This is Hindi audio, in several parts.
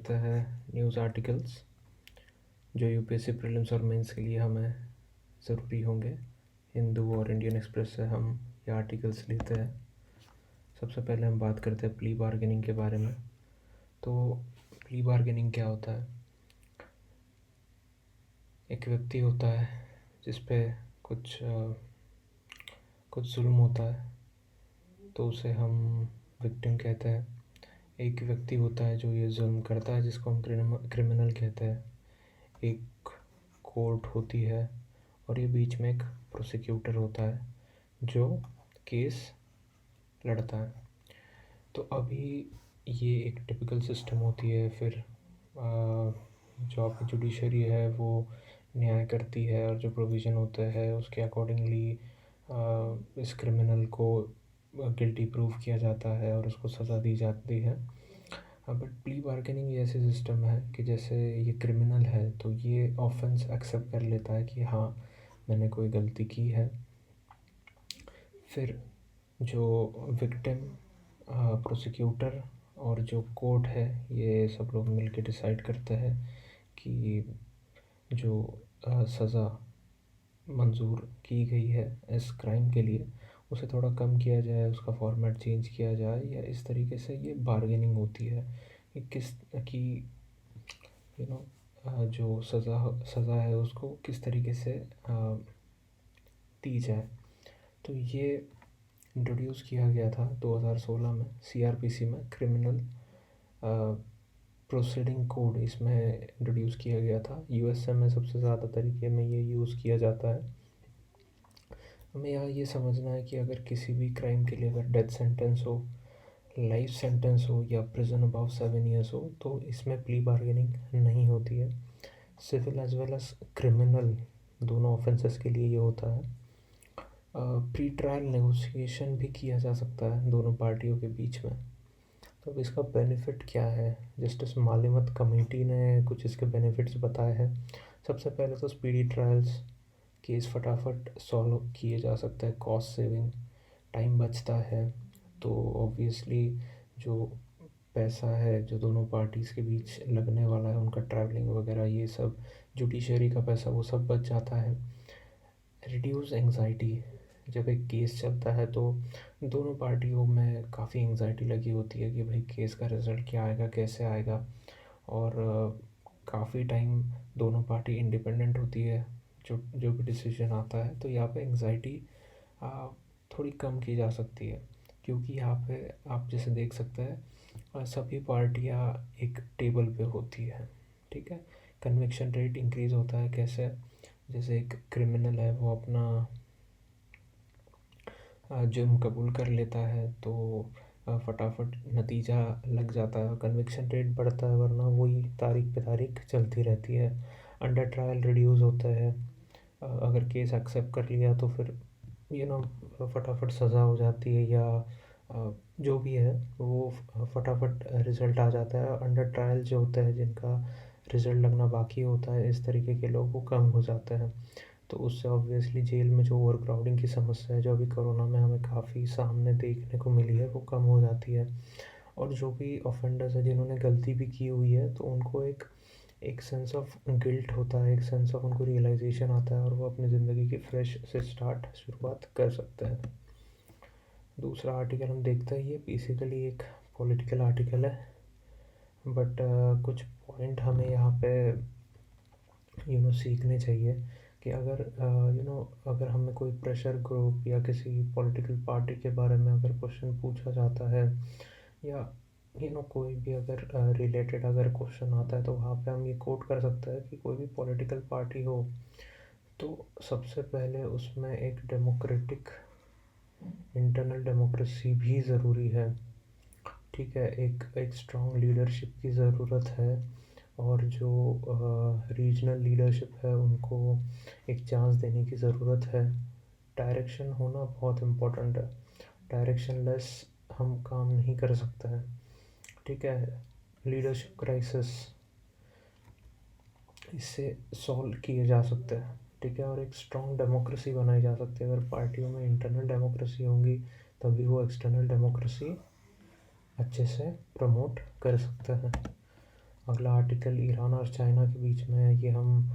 करते हैं न्यूज़ आर्टिकल्स जो यूपीएससी प्रीलिम्स और मेंस के लिए हमें ज़रूरी होंगे। हिंदू और इंडियन एक्सप्रेस से हम ये आर्टिकल्स लेते हैं। सबसे पहले हम बात करते हैं प्ली बार्गेनिंग के बारे में। तो प्ली बार्गेनिंग क्या होता है? एक व्यक्ति होता है जिस पे कुछ जुल्म होता है, तो उसे हम विक्टिम कहते हैं। एक व्यक्ति होता है जो ये जुल्म करता है, जिसको हम क्रिमिनल कहते हैं। एक कोर्ट होती है और ये बीच में एक प्रोसिक्यूटर होता है जो केस लड़ता है। तो अभी ये एक टिपिकल सिस्टम होती है। फिर जो आपकी जुडिशरी है वो न्याय करती है और जो प्रोविज़न होता है उसके अकॉर्डिंगली इस क्रिमिनल को गिल्टी प्रूव किया जाता है और उसको सज़ा दी जाती है। बट प्ली बार्गेनिंग ये ऐसे सिस्टम है कि जैसे ये क्रिमिनल है तो ये ऑफेंस एक्सेप्ट कर लेता है कि हाँ, मैंने कोई गलती की है। फिर जो विक्टिम, प्रोसिक्यूटर और जो कोर्ट है, ये सब लोग मिलके डिसाइड करते हैं कि जो सज़ा मंजूर की गई है इस क्राइम के लिए उसे थोड़ा कम किया जाए, उसका फॉर्मेट चेंज किया जाए, या इस तरीके से ये बार्गेनिंग होती है कि किस की यू नो जो सज़ा है उसको किस तरीके से दी जाए। तो ये इंट्रोड्यूस किया गया था 2016 में सीआरपीसी में, क्रिमिनल प्रोसीडिंग कोड इसमें इंट्रोड्यूस किया गया था। यूएसए में सबसे ज़्यादा तरीके में ये यूज़ किया जाता है। हमें यहाँ ये समझना है कि अगर किसी भी क्राइम के लिए अगर डेथ सेंटेंस हो, लाइफ सेंटेंस हो या प्रिजन अबव 7 ईयर्स हो, तो इसमें प्ली बार्गेनिंग नहीं होती है। Civil as well as criminal दोनों ऑफेंसेस के लिए ये होता है। प्री ट्रायल नेगोशिएशन भी किया जा सकता है दोनों पार्टियों के बीच में। तो अब इसका बेनिफिट क्या है? जस्टिस मालिमत कमेटी ने कुछ इसके बेनिफिट्स बताए हैं। सबसे पहले तो स्पीडी ट्रायल्स, केस फटाफट सॉल्व किए जा सकते हैं, कॉस्ट सेविंग, टाइम बचता है। तो ऑब्वियसली जो पैसा है जो दोनों पार्टीज़ के बीच लगने वाला है, उनका ट्रैवलिंग वगैरह, ये सब जुडिशरी का पैसा वो सब बच जाता है। रिड्यूस एंग्जाइटी, जब एक केस चलता है तो दोनों पार्टियों में काफ़ी एंग्जाइटी लगी होती है कि भाई केस का रिज़ल्ट क्या आएगा, कैसे आएगा। और काफ़ी टाइम दोनों पार्टी इंडिपेंडेंट होती है जो जो भी डिसीजन आता है। तो यहाँ पे एंग्जाइटी थोड़ी कम की जा सकती है, क्योंकि यहाँ पे आप जैसे देख सकते हैं सभी पार्टियाँ एक टेबल पे होती है। ठीक है, कन्विक्शन रेट इंक्रीज़ होता है। कैसे? जैसे एक क्रिमिनल है वो अपना जुर्म कबूल कर लेता है तो फटाफट नतीजा लग जाता है, कन्विक्शन रेट बढ़ता है, वरना वही तारीख पे तारीख चलती रहती है। अंडर ट्रायल रिड्यूस होता है। अगर केस एक्सेप्ट कर लिया तो फिर फटाफट सज़ा हो जाती है, या जो भी है वो फटाफट रिज़ल्ट आ जाता है। अंडर ट्रायल जो होता है, जिनका रिज़ल्ट लगना बाकी होता है, इस तरीके के लोग वो कम हो जाते हैं। तो उससे ऑब्वियसली जेल में जो ओवर क्राउडिंग की समस्या है, जो अभी कोरोना में हमें काफ़ी सामने देखने को मिली है, वो कम हो जाती है। और जो भी ऑफेंडर्स है जिन्होंने गलती भी की हुई है, तो उनको एक एक सेंस ऑफ गिल्ट होता है, एक सेंस ऑफ उनको रियलाइजेशन आता है और वो अपनी ज़िंदगी की फ्रेश से शुरुआत कर सकते हैं। दूसरा आर्टिकल हम देखते हैं, ये बेसिकली एक पॉलिटिकल आर्टिकल है, बट कुछ पॉइंट हमें यहाँ पे सीखने चाहिए कि अगर अगर हमें कोई प्रेशर ग्रुप या किसी पॉलिटिकल पार्टी के बारे में अगर क्वेश्चन पूछा जाता है, या कोई भी अगर रिलेटेड अगर क्वेश्चन आता है, तो वहाँ पे हम ये कोट कर सकते हैं कि कोई भी पॉलिटिकल पार्टी हो तो सबसे पहले उसमें एक डेमोक्रेटिक इंटरनल डेमोक्रेसी भी ज़रूरी है। ठीक है, एक स्ट्रॉन्ग लीडरशिप की ज़रूरत है, और जो रीजनल लीडरशिप है उनको एक चांस देने की ज़रूरत है। डायरेक्शन होना बहुत इम्पोर्टेंट है। डायरेक्शन लेस हम काम नहीं कर सकते हैं। ठीक है, लीडरशिप क्राइसिस इससे सॉल्व किए जा सकते हैं। ठीक है, और एक स्ट्रॉन्ग डेमोक्रेसी बनाई जा सकती है। अगर पार्टियों में इंटरनल डेमोक्रेसी होंगी तभी वो एक्सटर्नल डेमोक्रेसी अच्छे से प्रमोट कर सकते हैं। अगला आर्टिकल ईरान और चाइना के बीच में है, ये हम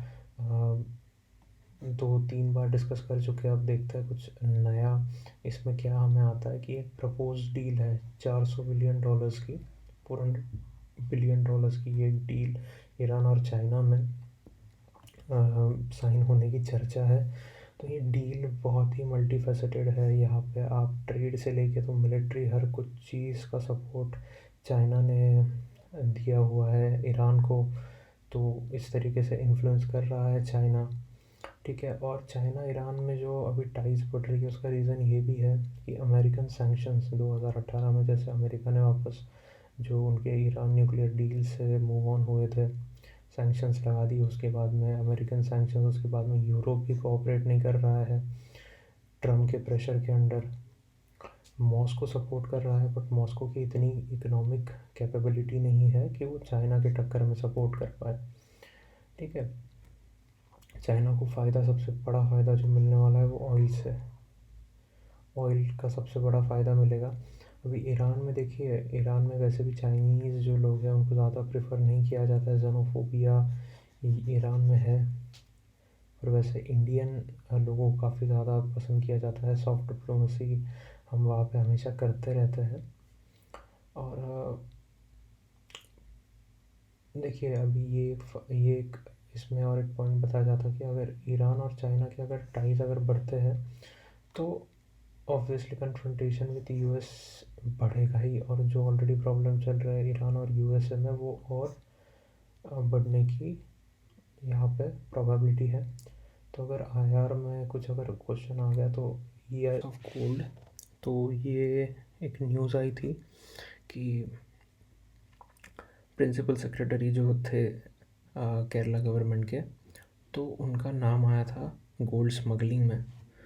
2-3 बार डिस्कस कर चुके हैं। अब देखते हैं कुछ नया इसमें क्या हमें आता है कि एक प्रपोज डील है $400 बिलियन की, $400 बिलियन की ये डील ईरान और चाइना में साइन होने की चर्चा है। तो ये डील बहुत ही मल्टी फेसेटेड है। यहाँ पे आप ट्रेड से लेके तो मिलिट्री हर कुछ चीज़ का सपोर्ट चाइना ने दिया हुआ है ईरान को। तो इस तरीके से इन्फ्लुएंस कर रहा है चाइना, ठीक है। और चाइना ईरान में जो अभी टाइज बढ़ रही है उसका रीज़न ये भी है कि अमेरिकन सैंक्शंस 2018 में, जैसे अमेरिका ने वापस जो उनके ईरान न्यूक्लियर डील से मूव ऑन हुए थे, सैंक्शंस लगा दी उसके बाद में अमेरिकन सैंक्शंस, उसके बाद में यूरोप भी कोऑपरेट नहीं कर रहा है ट्रम्प के प्रेशर के अंडर। मॉस्को सपोर्ट कर रहा है, बट मॉस्को की इतनी इकोनॉमिक कैपेबिलिटी नहीं है कि वो चाइना के टक्कर में सपोर्ट कर पाए, ठीक है। चाइना को फ़ायदा, सबसे बड़ा फ़ायदा जो मिलने वाला है वो ऑयल से, ऑयल का सबसे बड़ा फ़ायदा मिलेगा। अभी ईरान में देखिए, ईरान में वैसे भी चाइनीज़ जो लोग हैं उनको ज़्यादा प्रेफर नहीं किया जाता है, ज़ेनोफोबिया ईरान में है। और वैसे इंडियन लोगों को काफ़ी ज़्यादा पसंद किया जाता है, सॉफ्ट डिप्लोमेसी हम वहाँ पे हमेशा करते रहते हैं। और देखिए अभी ये एक इसमें और एक पॉइंट बताया जाता है कि अगर ईरान और चाइना के अगर टाइज अगर बढ़ते हैं तो ऑब्वियसली कन्फ्रंटेशन विद यूएस बढ़ेगा ही, और जो ऑलरेडी प्रॉब्लम चल रहा है ईरान और यूएसए में वो और बढ़ने की यहाँ पे प्रोबेबिलिटी है। तो अगर आईआर में कुछ अगर क्वेश्चन आ गया तो ईयर ऑफ गोल्ड, तो ये एक न्यूज़ आई थी कि प्रिंसिपल सेक्रेटरी जो थे केरला गवर्नमेंट के, तो उनका नाम आया था गोल्ड स्मगलिंग में।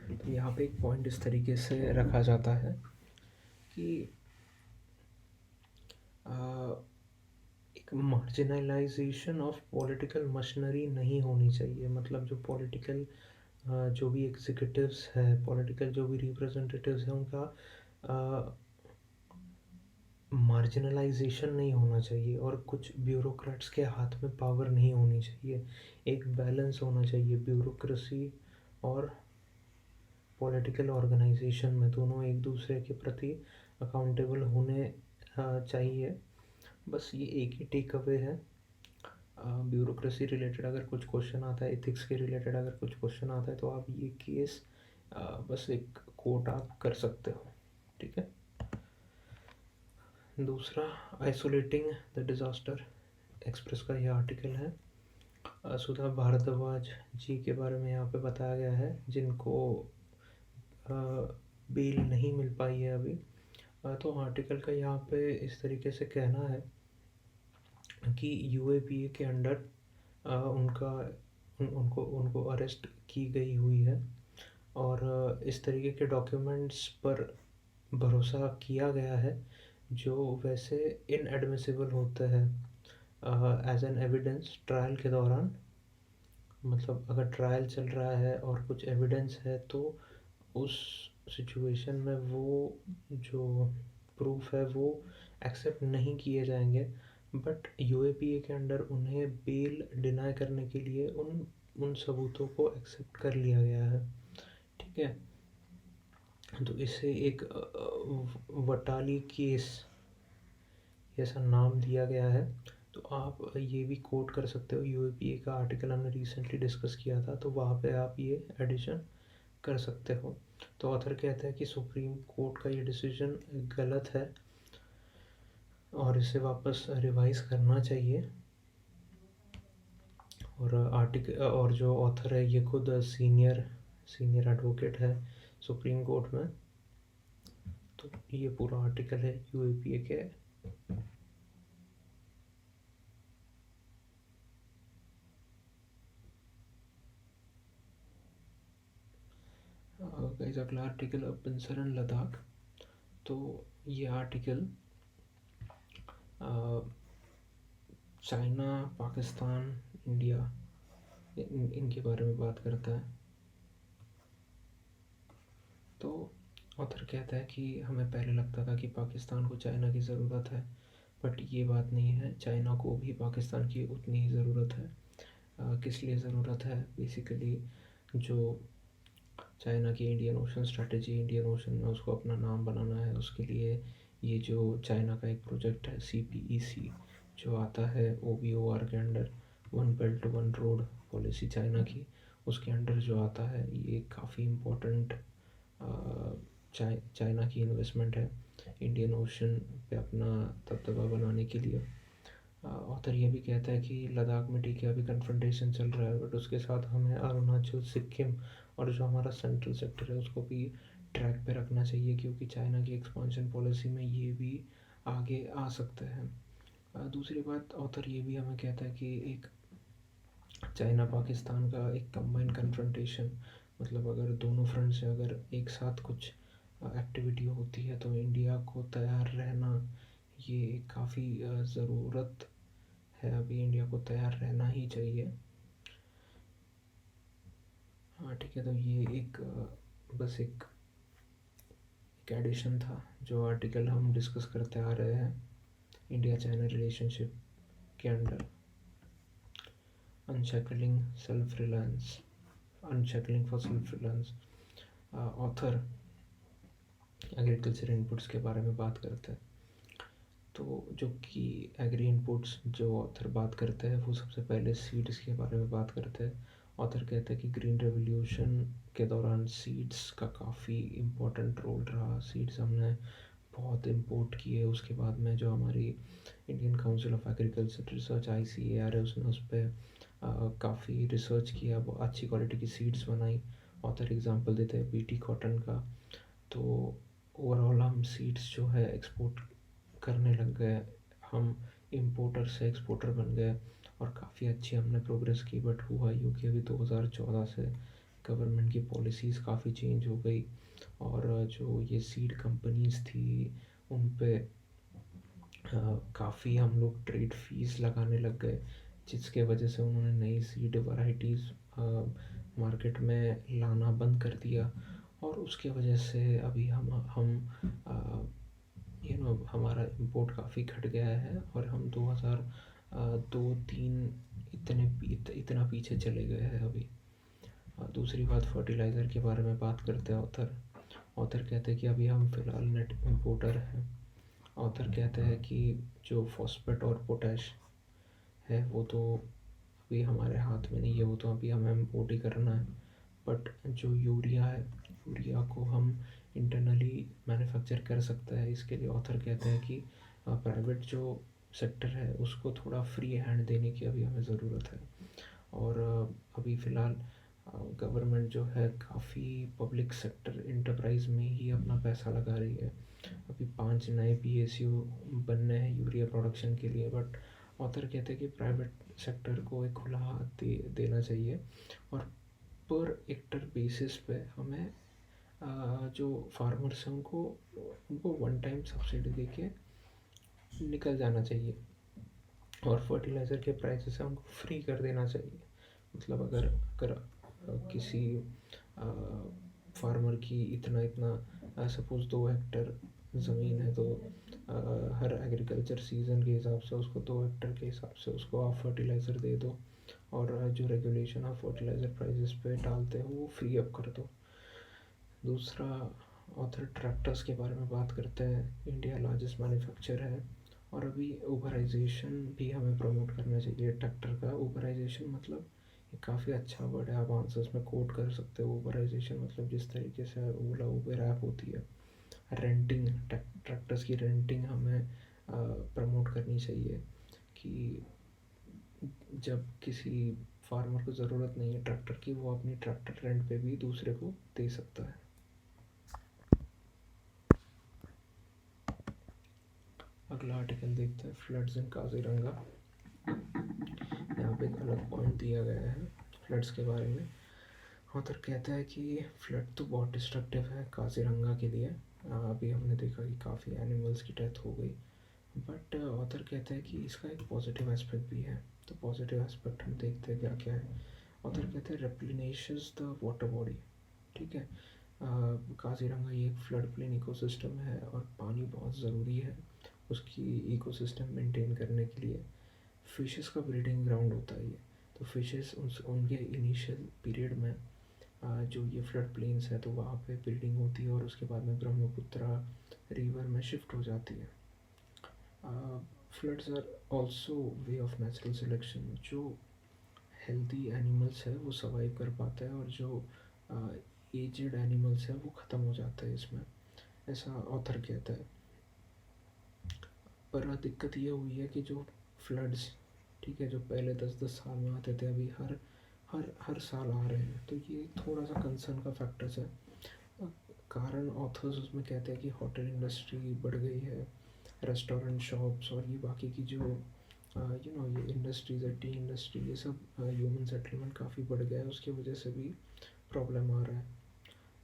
तो यहाँ पे एक पॉइंट इस तरीके से रखा जाता है कि एक मार्जिनलाइजेशन ऑफ पॉलिटिकल मशीनरी नहीं होनी चाहिए। मतलब जो पॉलिटिकल जो भी एग्जीक्यूटिव्स है, पॉलिटिकल जो भी रिप्रेजेंटेटिव्स हैं, उनका मार्जिनलाइजेशन नहीं होना चाहिए और कुछ ब्यूरोक्रेट्स के हाथ में पावर नहीं होनी चाहिए। एक बैलेंस होना चाहिए ब्यूरोक्रेसी और पॉलिटिकल ऑर्गेनाइजेशन में, दोनों एक दूसरे के प्रति अकाउंटेबल होने चाहिए। बस ये एक ही टेक अवे है। ब्यूरोक्रेसी रिलेटेड अगर कुछ क्वेश्चन आता है, एथिक्स के रिलेटेड अगर कुछ क्वेश्चन आता है, तो आप ये केस बस एक कोट आप कर सकते हो, ठीक है। दूसरा, आइसोलेटिंग द डिज़ास्टर एक्सप्रेस का यह आर्टिकल है। सुधा भारद्वाज जी के बारे में यहाँ पे बताया गया है, जिनको बेल नहीं मिल पाई है अभी। तो आर्टिकल का यहाँ पे इस तरीके से कहना है कि यूएपीए के अंडर उनका उनको अरेस्ट की गई हुई है, और इस तरीके के डॉक्यूमेंट्स पर भरोसा किया गया है जो वैसे इनएडमिसिबल होते हैं एज एन एविडेंस ट्रायल के दौरान। मतलब अगर ट्रायल चल रहा है और कुछ एविडेंस है तो उस सिचुएशन में वो जो प्रूफ है वो एक्सेप्ट नहीं किए जाएंगे। बट यूएपीए के अंडर उन्हें बेल डिनाई करने के लिए उन सबूतों को एक्सेप्ट कर लिया गया है, ठीक है। तो इसे एक वटाली केस ऐसा नाम दिया गया है। तो आप ये भी कोट कर सकते हो, यूएपीए का आर्टिकल हमने रिसेंटली डिस्कस किया था, तो वहाँ पे आप ये एडिशन कर सकते हो। तो ऑथर कहते हैं कि सुप्रीम कोर्ट का ये डिसीजन गलत है और इसे वापस रिवाइज करना चाहिए। और आर्टिकल, और जो ऑथर है ये खुद सीनियर एडवोकेट है सुप्रीम कोर्ट में। तो ये पूरा आर्टिकल है यूएपीए के। गाइस अगला आर्टिकल पिंसर एंड लद्दाख। तो ये आर्टिकल चाइना, पाकिस्तान, इंडिया इनके बारे में बात करता है। तो ऑथर कहता है कि हमें पहले लगता था कि पाकिस्तान को चाइना की ज़रूरत है, बट ये बात नहीं है, चाइना को भी पाकिस्तान की उतनी ही ज़रूरत है। किस लिए ज़रूरत है? बेसिकली जो चाइना की Indian ocean strategy, Indian ocean में उसको अपना नाम बनाना है, उसके लिए ये जो चाइना का एक प्रोजेक्ट है CPEC, जो आता है OBOR के under, one belt one road policy China की, उसके अंडर जो आता है, ये काफ़ी इम्पोर्टेंट चाइना की इन्वेस्टमेंट है इंडियन ओशन पे अपना दबदबा बनाने के लिए। ऑथर ये भी कहता है कि लद्दाख में ठीक है अभी कन्फ्रंटेशन चल रहा है, बट उसके साथ हमें अरुणाचल, सिक्किम और जो हमारा सेंट्रल सेक्टर है उसको भी ट्रैक पे रखना चाहिए, क्योंकि चाइना की एक्सपांशन पॉलिसी में ये भी आगे आ सकते हैं। दूसरी बात, ऑथर ये भी हमें कहता है कि एक चाइना पाकिस्तान का एक कंबाइन कन्फ्रंटेशन, मतलब अगर दोनों फ्रंट से अगर एक साथ कुछ एक्टिविटी होती है तो इंडिया को तैयार रहना, ये काफ़ी ज़रूरत है, अभी इंडिया को तैयार रहना ही चाहिए। हाँ ठीक है, तो ये एक बस एक एडिशन था जो आर्टिकल हम डिस्कस करते आ रहे हैं इंडिया चाइना रिलेशनशिप के under. Unshackling self reliance, unshackling for self reliance. Other agriculture inputs के बारे में बात करते हैं। तो जो कि एग्री इनपुट्स जो ऑथर बात करते हैं वो सबसे पहले सीड्स के बारे में बात करते हैं। ऑथर कहते हैं कि ग्रीन रेवोल्यूशन के दौरान सीड्स का काफ़ी इम्पोर्टेंट रोल रहा। सीड्स हमने बहुत इम्पोर्ट किए, उसके बाद में जो हमारी Indian council of agriculture research ICAR है, उसने उस पर काफ़ी रिसर्च किया, वो अच्छी क्वालिटी की सीड्स बनाई। ऑथर एग्जांपल देते हैं BT कॉटन का। तो ओवरऑल हम सीड्स जो है एक्सपोर्ट करने लग गए, हम इम्पोर्टर से एक्सपोर्टर बन गए और काफ़ी अच्छी हमने प्रोग्रेस की। बट हुआ यूँ कि अभी 2014 से गवर्नमेंट की पॉलिसीज़ काफ़ी चेंज हो गई, और जो ये सीड कंपनीज़ थी उन पे काफ़ी हम लोग ट्रेड फीस लगाने लग गए, जिसके वजह से उन्होंने नई सीड वैरायटीज़ मार्केट में लाना बंद कर दिया। और उसके वजह से अभी हम हमारा इंपोर्ट काफ़ी घट गया है, और हम 2002-3 इतना पीछे चले गए हैं अभी। दूसरी बात, फर्टिलाइज़र के बारे में बात करते हैं ऑथर। ऑथर कहते हैं कि अभी हम फ़िलहाल नेट इम्पोर्टर हैं। ऑथर कहते हैं कि जो फॉस्फेट और पोटैश है वो तो अभी हमारे हाथ में नहीं है, वो तो अभी हमें इम्पोर्ट ही करना है। बट जो यूरिया है, यूरिया को हम इंटरनली मैन्युफैक्चर कर सकते हैं। इसके लिए ऑथर कहते हैं कि प्राइवेट जो सेक्टर है उसको थोड़ा फ्री हैंड देने की अभी हमें ज़रूरत है। और अभी फ़िलहाल गवर्नमेंट जो है काफ़ी पब्लिक सेक्टर इंटरप्राइज में ही अपना पैसा लगा रही है। अभी 5 नए PSU बनने हैं यूरिया प्रोडक्शन के लिए, बट ऑथर कहते हैं कि प्राइवेट सेक्टर को एक खुला हाथ देना चाहिए, और पर हेक्टर बेसिस पे हमें जो फार्मर्स हैं उनको वन टाइम सब्सिडी देके निकल जाना चाहिए, और फर्टिलाइज़र के प्राइसेस हमको फ्री कर देना चाहिए। मतलब अगर किसी फार्मर की इतना इतना सपोज़ 2 हेक्टर ज़मीन है, तो हर एग्रीकल्चर सीज़न के हिसाब से उसको 2 हेक्टर के हिसाब से उसको आप फर्टिलाइज़र दे दो, और जो रेगुलेशन आप फर्टिलाइज़र प्राइसेस पे डालते हो वो फ्री अप कर दो। दूसरा, ऑथर ट्रैक्टर्स के बारे में बात करते हैं। इंडिया लार्जेस्ट मैन्युफैक्चर है, और अभी ऊबराइजेशन भी हमें प्रमोट करना चाहिए ट्रैक्टर का। ऊबराइजेशन मतलब ये काफ़ी अच्छा वर्ड है, आप आंसर्स में कोट कर सकते हो। ऊबराइजेशन मतलब जिस तरीके से ओला उबर ऐप होती है, रेंटिंग, ट्रैक्टर्स की रेंटिंग हमें प्रमोट करनी चाहिए, कि जब किसी फार्मर को ज़रूरत नहीं है ट्रैक्टर की, वो अपनी ट्रैक्टर रेंट पे भी दूसरे को दे सकता है। अगला आर्टिकल देखते हैं, फ्लड्स इन काजीरंगा। यहाँ पे एक अलग पॉइंट दिया गया है फ्लड्स के बारे में। ऑथर कहता है कि फ्लड तो बहुत डिस्ट्रक्टिव है काजीरंगा के लिए। अभी हमने देखा कि काफ़ी एनिमल्स की डेथ हो गई, बट ऑथर कहता है कि इसका एक पॉजिटिव एस्पेक्ट भी है। तो पॉजिटिव एस्पेक्ट हम देखते हैं क्या क्या है। ऑथर कहते हैं रेप्लिनेशंस द वाटर बॉडी। ठीक है, काजीरंगा ये एक फ्लड प्लेन इकोसिस्टम है, और पानी बहुत ज़रूरी है। उसकी इकोसिस्टम मेंटेन करने के लिए। फिशेस का ब्रीडिंग ग्राउंड होता है ये। तो फिशेस उनके इनिशियल पीरियड में जो ये फ्लड प्लेन्स है तो वहाँ पे ब्रीडिंग होती है और उसके बाद में ब्रह्मपुत्रा रिवर में शिफ्ट हो जाती है। Floods are also way of natural selection. जो हेल्दी एनिमल्स है वो सर्वाइव कर पाता है और जो एजेड एनिमल्स है वो ख़त्म हो जाता है इसमें, ऐसा ऑथर कहता है। पर दिक्कत ये हुई है कि जो फ्लड्स, ठीक है, जो पहले 10-10 साल में आते थे, अभी हर हर हर साल आ रहे हैं, तो ये थोड़ा सा कंसर्न का फैक्टर्स है। कारण ऑथर्स उसमें कहते हैं कि होटल इंडस्ट्री बढ़ गई है, रेस्टोरेंट, शॉप्स और ये बाकी की जो ये इंडस्ट्रीज है, टी इंडस्ट्री, ये सब ह्यूमन सेटलमेंट काफ़ी बढ़ गया है, उसकी वजह से भी प्रॉब्लम आ रहा है।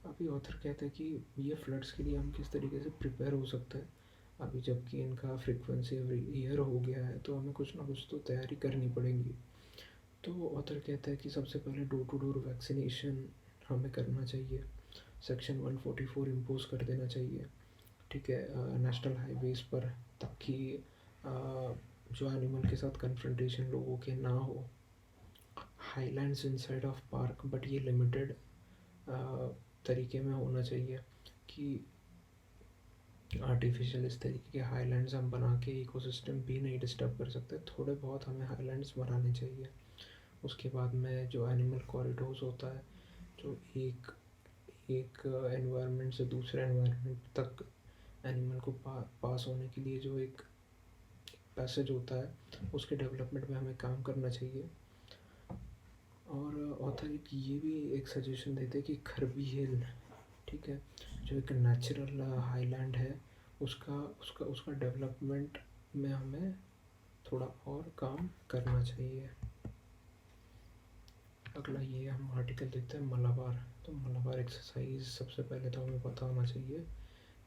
अभी ऑथर कहते हैं कि ये फ्लड्स के लिए हम किस तरीके से प्रिपेयर हो सकते हैं। अभी जबकि इनका फ्रीक्वेंसी एवरी ईयर हो गया है तो हमें कुछ ना कुछ तो तैयारी करनी पड़ेगी। तो ऑथर कहता है कि सबसे पहले डोर टू डोर वैक्सीनेशन हमें करना चाहिए। सेक्शन 144 इम्पोज कर देना चाहिए, ठीक है, नेशनल हाईवेज़ पर, ताकि जो एनिमल के साथ कन्फ्रंटेशन लोगों के ना हो। Highlands inside of park, but ये लिमिटेड तरीके में होना चाहिए कि आर्टिफिशियल इस तरीके के हाईलैंड्स हम बना के इकोसिस्टम भी नहीं डिस्टर्ब कर सकते। थोड़े बहुत हमें हाईलैंड्स बनाने चाहिए। उसके बाद में जो एनिमल कॉरिडोर्स होता है, जो एक एनवायरनमेंट से दूसरे एनवायरनमेंट तक एनिमल को पास होने के लिए जो एक पैसेज होता है, उसके डेवलपमेंट में हमें काम करना चाहिए। और ऑथर ये भी एक सजेशन देते हैं कि खरबी हिल, ठीक है, जो एक नेचुरल हाईलैंड है, उसका उसका उसका डेवलपमेंट में हमें थोड़ा और काम करना चाहिए। अगला ये हम आर्टिकल देखते हैं मलाबार। तो मलाबार एक्सरसाइज सबसे पहले तो हमें पता होना चाहिए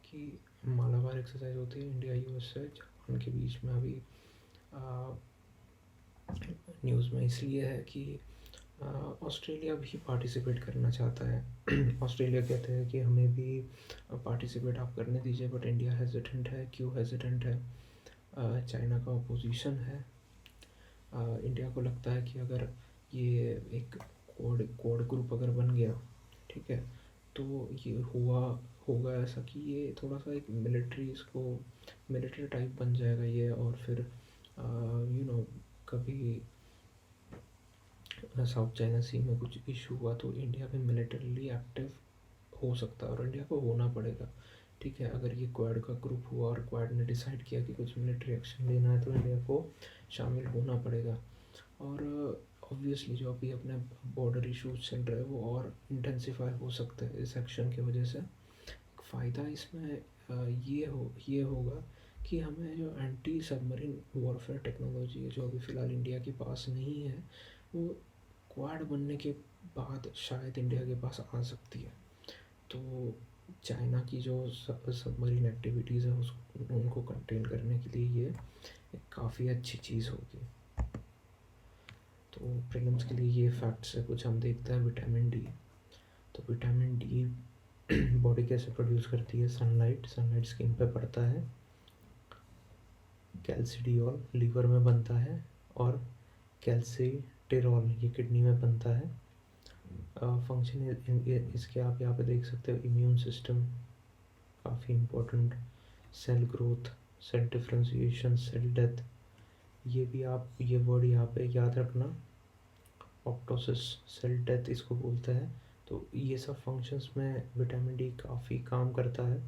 कि मलाबार एक्सरसाइज होती है इंडिया यूएस से जापान के बीच में। अभी न्यूज़ में इसलिए है कि ऑस्ट्रेलिया भी पार्टिसिपेट करना चाहता है। ऑस्ट्रेलिया कहते हैं कि हमें भी पार्टिसिपेट आप करने दीजिए, बट इंडिया हेजिटेंट है। क्यों हेजिटेंट है? चाइना का अपोजिशन है। इंडिया को लगता है कि अगर ये एक कोड ग्रुप अगर बन गया, ठीक है, तो ये होगा ऐसा कि ये थोड़ा सा एक मिलिट्री टाइप बन जाएगा ये, और फिर कभी साउथ चाइना सी में कुछ इशू हुआ तो इंडिया भी मिलिटरीली एक्टिव हो सकता है, और इंडिया को होना पड़ेगा, ठीक है। अगर ये क्वाड का ग्रुप हुआ और क्वाड ने डिसाइड किया कि कुछ मिलिट्री एक्शन लेना है तो इंडिया को शामिल होना पड़ेगा। और ऑब्वियसली जो अभी अपने बॉर्डर इशूज चल रहे हैं वो और इंटेंसिफाई हो सकते हैं इस एक्शन की वजह से। एक फ़ायदा इसमें ये होगा कि हमें जो एंटी सबमरीन वॉरफेयर टेक्नोलॉजी है, जो अभी फ़िलहाल इंडिया के पास नहीं है, वो क्वाड बनने के बाद शायद इंडिया के पास आ सकती है। तो चाइना की जो सबमरीन एक्टिविटीज़ है उनको कंटेन करने के लिए ये एक काफ़ी अच्छी चीज़ होगी। तो प्रीलिम्स के लिए ये फैक्ट्स है कुछ। हम देखते हैं विटामिन डी। तो विटामिन डी बॉडी कैसे प्रोड्यूस करती है? सनलाइट स्किन पे पड़ता है, कैल्सिडियोल लीवर में बनता है, और कैल्सिटेरॉल ये किडनी में बनता है। फंक्शन इसके आप यहाँ पे देख सकते हो। इम्यून सिस्टम काफ़ी important, cell growth, cell differentiation, cell death, ये भी आप ये वर्ड यहाँ पे याद रखना। ऑप्टोसिस, सेल डेथ इसको बोलते हैं। तो ये सब फंक्शंस में विटामिन डी काफ़ी काम करता है,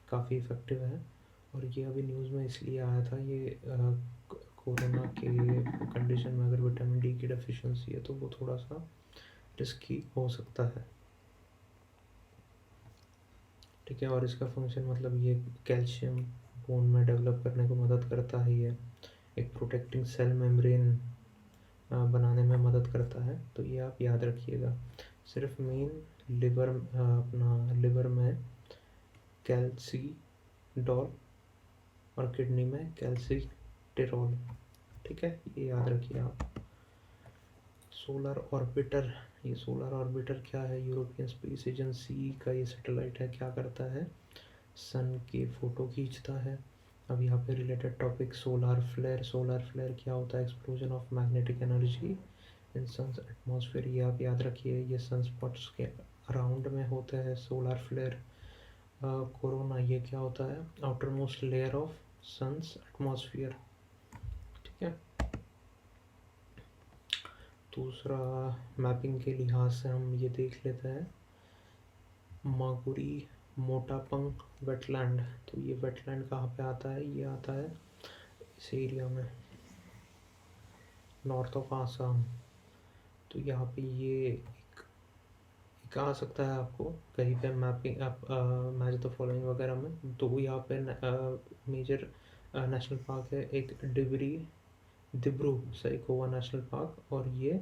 काफ़ी इफ़ेक्टिव है। और ये अभी न्यूज़ में इसलिए आया था, ये कोरोना के कंडीशन में अगर विटामिन डी की डेफिशिएंसी है तो वो थोड़ा सा रिस्की हो सकता है, ठीक है। और इसका फंक्शन मतलब ये कैल्शियम बोन में डेवलप करने को मदद करता है, ये एक प्रोटेक्टिंग सेल मेम्ब्रेन बनाने में मदद करता है। तो ये आप याद रखिएगा। सिर्फ मेन लिवर में कैल्सिडॉल और किडनी में कैल्सिटेरॉल, ठीक है, ये याद रखिए आप। सोलर ऑर्बिटर, ये सोलर ऑर्बिटर क्या है? यूरोपियन स्पेस एजेंसी का ये सैटेलाइट है। क्या करता है? सन के फ़ोटो खींचता है, अब यहाँ पे रिलेटेड टॉपिक सोलार फ्लेयर क्या होता है? Explosion of magnetic energy in sun's atmosphere. ये आप याद रखिए, ये सनस्पॉट्स के अराउंड में होते हैं सोलार फ्लेयर। कोरोना ये क्या होता है? Outermost layer of sun's atmosphere. ठीक है। दूसरा, मैपिंग के लिहाज से हम ये देख लेते हैं, मागुरी मोटापंग वेटलैंड। तो ये वेटलैंड कहाँ पे आता है? ये आता है इस एरिया में, नॉर्थ ऑफ आसाम। तो यहाँ पे ये कहाँ आ सकता है आपको कहीं पे मैपिंग आप मैच द फॉलोइंग वगैरह में। तो यहाँ पे मेजर नेशनल पार्क है एक, दिब्रू सैखोवा नेशनल पार्क, और ये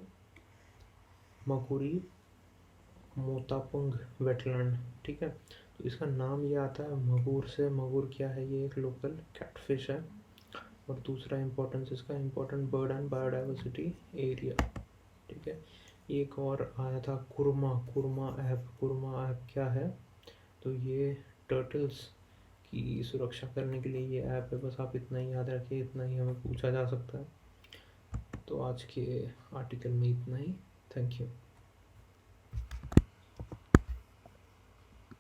मकुरी मोतापुंग वेटलैंड। ठीक है। तो इसका नाम ये आता है मगूर से। मगूर क्या है? ये एक लोकल कैटफिश है। और दूसरा इम्पोर्टेंस इसका, important bird and biodiversity area. ठीक है। एक और आया था कुरमा ऐप क्या है? तो ये टर्टल्स की सुरक्षा करने के लिए ये ऐप है। बस आप इतना ही याद रखिए, इतना ही हमें पूछा जा सकता है। तो आज के आर्टिकल में इतना ही। Thank you.